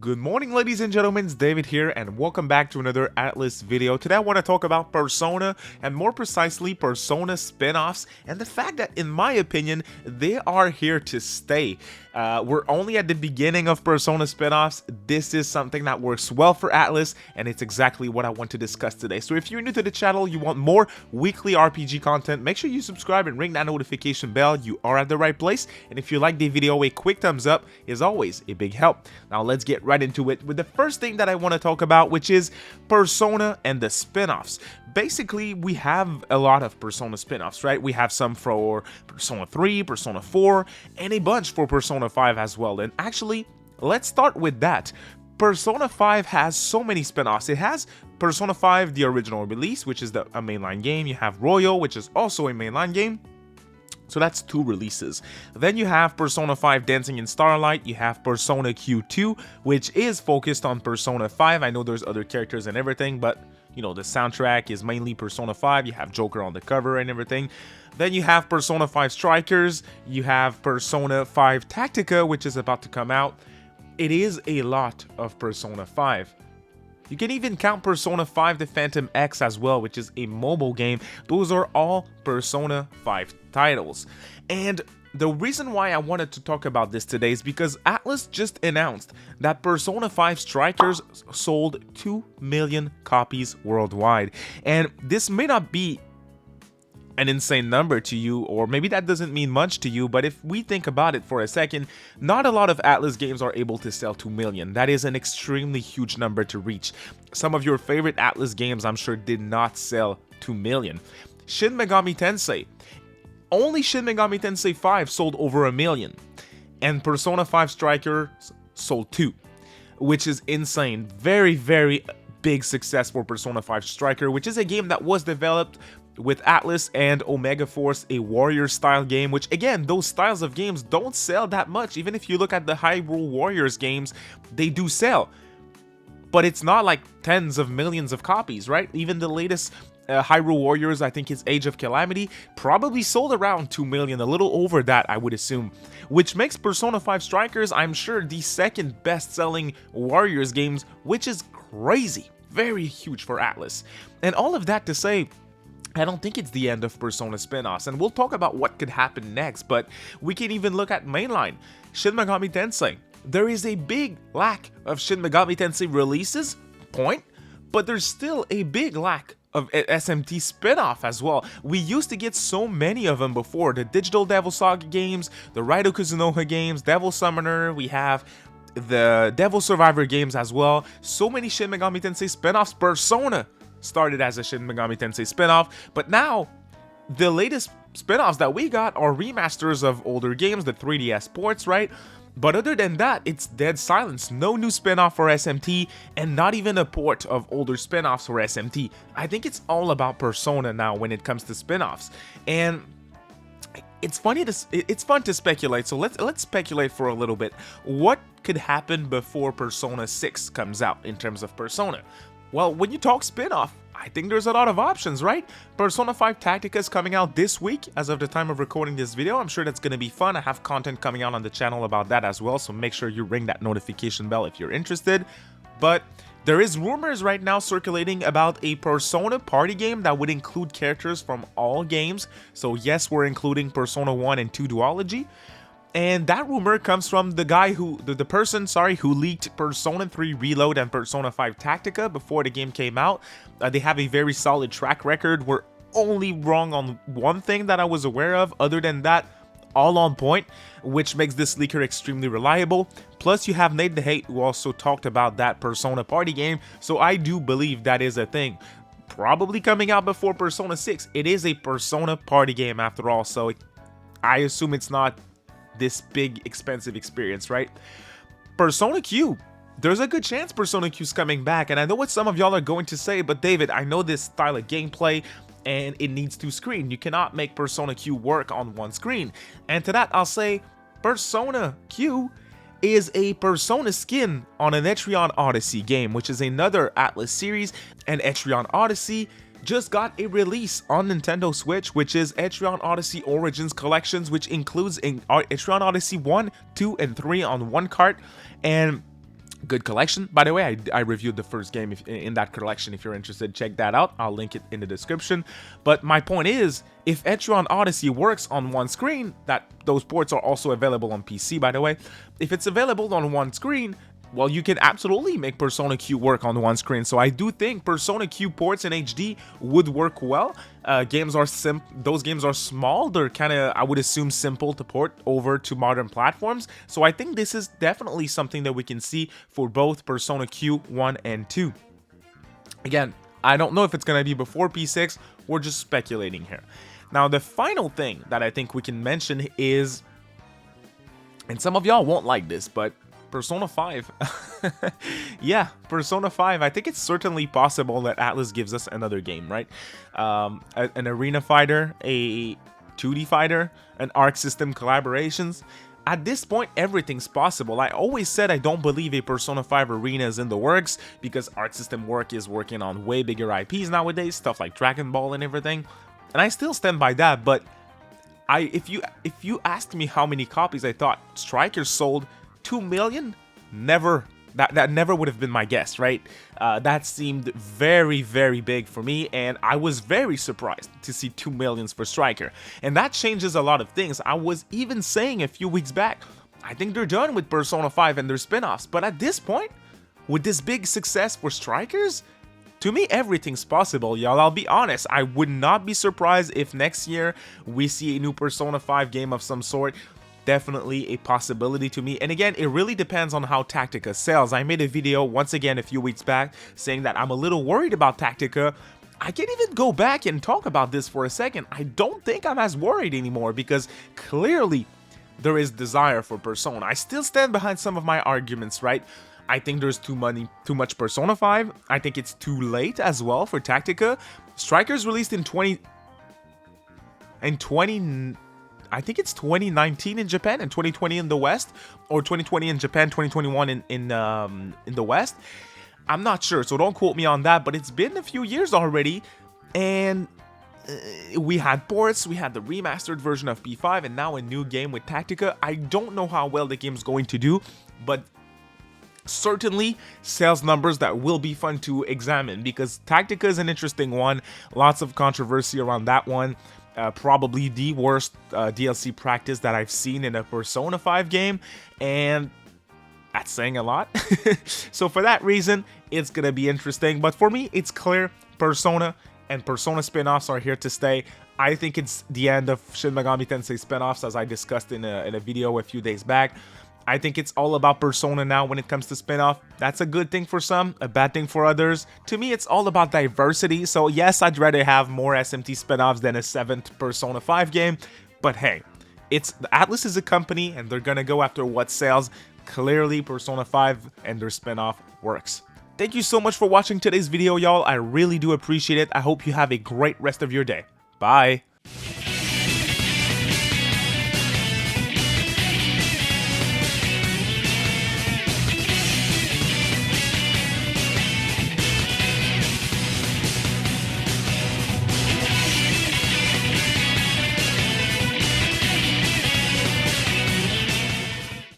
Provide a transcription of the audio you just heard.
Good morning, ladies and gentlemen, it's David here, and welcome back to another ATLUS video. Today I want to talk about Persona, and more precisely Persona spin-offs, and the fact that, in my opinion, they are here to stay. We're only at the beginning of Persona spin-offs. This is something that works well for ATLUS, and it's exactly what I want to discuss today. So if you're new to the channel, you want more weekly RPG content, make sure you subscribe and ring that notification bell. You are at the right place, and if you like the video, a quick thumbs up is always a big help. Now let's get right into it with the first thing that I want to talk about, which is Persona and the spin-offs. Basically, we have a lot of Persona spin-offs, right? We have some for Persona 3, Persona 4, and a bunch for Persona 5 as well. And actually, let's start with that. Persona 5 has so many spin-offs. It has Persona 5, the original release, which is a mainline game. You have Royal, which is also a mainline game. So that's 2 releases. Then you have Persona 5 Dancing in Starlight. You have Persona Q2, which is focused on Persona 5. I know there's other characters and everything, but you know, the soundtrack is mainly Persona 5. You have Joker on the cover and everything. Then you have Persona 5 Strikers. You have Persona 5 Tactica, which is about to come out. It is a lot of Persona 5. You can even count Persona 5 The Phantom X as well, which is a mobile game. Those are all Persona 5 titles. And the reason why I wanted to talk about this today is because ATLUS just announced that Persona 5 Strikers sold 2 million copies worldwide. And this may not be an insane number to you, or maybe that doesn't mean much to you, but if we think about it for a second, not a lot of ATLUS games are able to sell 2 million. That is an extremely huge number to reach. Some of your favorite ATLUS games, I'm sure, did not sell 2 million. Shin Megami Tensei. Only Shin Megami Tensei 5 sold over 1 million, and Persona 5 Strikers sold 2, which is insane. Very, very big success for Persona 5 Striker, which is a game that was developed with ATLUS and Omega Force, a warrior style game, which again, those styles of games don't sell that much. Even if you look at the Hyrule Warriors games, they do sell, but it's not like tens of millions of copies, right? Even the latest Hyrule Warriors, I think it's Age of Calamity, probably sold around 2 million, a little over that, I would assume, which makes Persona 5 Strikers, I'm sure, the second best-selling Warriors games, which is crazy. Very huge for ATLUS. And all of that to say, I don't think it's the end of Persona spin-offs, and we'll talk about what could happen next, but we can even look at mainline. Shin Megami Tensei. There is a big lack of Shin Megami Tensei releases, but there's still a big lack of SMT spin-off as well. We used to get so many of them before. The Digital Devil Saga games, the Raiden Kuzunoha games, Devil Summoner, we have the Devil Survivor games as well. So many Shin Megami Tensei spin-offs. Persona started as a Shin Megami Tensei spin-off, but now the latest spin-offs that we got are remasters of older games, the 3DS ports, right? But other than that, it's dead silence. No new spin-off for SMT, and not even a port of older spin-offs for SMT. I think it's all about Persona now when it comes to spin-offs. And it's fun to speculate, so let's speculate for a little bit. What could happen before Persona 6 comes out in terms of Persona? Well, when you talk spin-off, I think there's a lot of options, right? Persona 5 Tactica is coming out this week as of the time of recording this video. I'm sure that's going to be fun. I have content coming out on the channel about that as well, so make sure you ring that notification bell if you're interested. But there is rumors right now circulating about a Persona party game that would include characters from all games. So yes, we're including Persona 1 and 2 duology. And that rumor comes from the guy who, the person who leaked Persona 3 Reload and Persona 5 Tactica before the game came out. They have a very solid track record. We're only wrong on one thing that I was aware of. Other than that, all on point, which makes this leaker extremely reliable. Plus, you have Nate the Hate, who also talked about that Persona party game. So I do believe that is a thing. Probably coming out before Persona 6. It is a Persona party game after all, so I assume it's not this big expensive experience, right? Persona Q. There's a good chance Persona Q's coming back, and I know what some of y'all are going to say, but David, I know this style of gameplay and it needs 2 screens. You cannot make Persona Q work on 1 screen. And to that, I'll say Persona Q is a Persona skin on an Etrian Odyssey game, which is another ATLUS series, and Etrian Odyssey just got a release on Nintendo Switch, which is Etrian Odyssey Origins Collections, which includes Etrian Odyssey 1, 2, and 3 on one cart. And Good collection. By the way, I reviewed the first game in that collection. If you're interested, check that out. I'll link it in the description. But my point is, if Etrian Odyssey works on one screen, those ports are also available on PC, by the way. If it's available on one screen, well, you can absolutely make Persona Q work on one screen. So I do think Persona Q ports in HD would work well. Those games are small. They're kind of, I would assume, simple to port over to modern platforms. So I think this is definitely something that we can see for both Persona Q 1 and 2. Again, I don't know if it's going to be before P6. We're just speculating here. Now, the final thing that I think we can mention is, and some of y'all won't like this, but Persona 5. Yeah, Persona 5. I think it's certainly possible that Atlus gives us another game, right? An arena fighter, a 2D fighter, an Arc System collaborations. At this point, everything's possible. I always said I don't believe a Persona 5 arena is in the works because Arc System is working on way bigger IPs nowadays, stuff like Dragon Ball and everything. And I still stand by that, but if you asked me how many copies I thought Strikers sold, 2 million? Never. That never would have been my guess, right? That seemed very, very big for me, and I was very surprised to see 2 millions for Striker. And that changes a lot of things. I was even saying a few weeks back, I think they're done with Persona 5 and their spin-offs, but at this point, with this big success for Strikers, to me, everything's possible, y'all. I'll be honest, I would not be surprised if next year we see a new Persona 5 game of some sort. Definitely a possibility to me. And again, it really depends on how Tactica sells. I made a video once again a few weeks back saying that I'm a little worried about Tactica. I can even go back and talk about this for a second. I don't think I'm as worried anymore because clearly there is desire for Persona. I still stand behind some of my arguments, right? I think there's too much Persona 5. I think it's too late as well for Tactica. Strikers released in 2019 in Japan and 2020 in the West, or 2020 in Japan, 2021 in the West. I'm not sure, so don't quote me on that, but it's been a few years already, and we had ports, we had the remastered version of P5, and now a new game with Tactica. I don't know how well the game's going to do, but certainly sales numbers that will be fun to examine, because Tactica is an interesting one. Lots of controversy around that one. Probably the worst DLC practice that I've seen in a Persona 5 game, and that's saying a lot. So for that reason, it's gonna be interesting. But for me, it's clear Persona and Persona spin-offs are here to stay. I think it's the end of Shin Megami Tensei spin-offs, as I discussed in a video a few days back. I think it's all about Persona now when it comes to spin-off. That's a good thing for some, a bad thing for others. To me, it's all about diversity. So yes, I'd rather have more SMT spin-offs than a 7th Persona 5 game. But hey, ATLUS is a company and they're gonna go after what sells. Clearly, Persona 5 and their spin-off works. Thank you so much for watching today's video, y'all. I really do appreciate it. I hope you have a great rest of your day. Bye.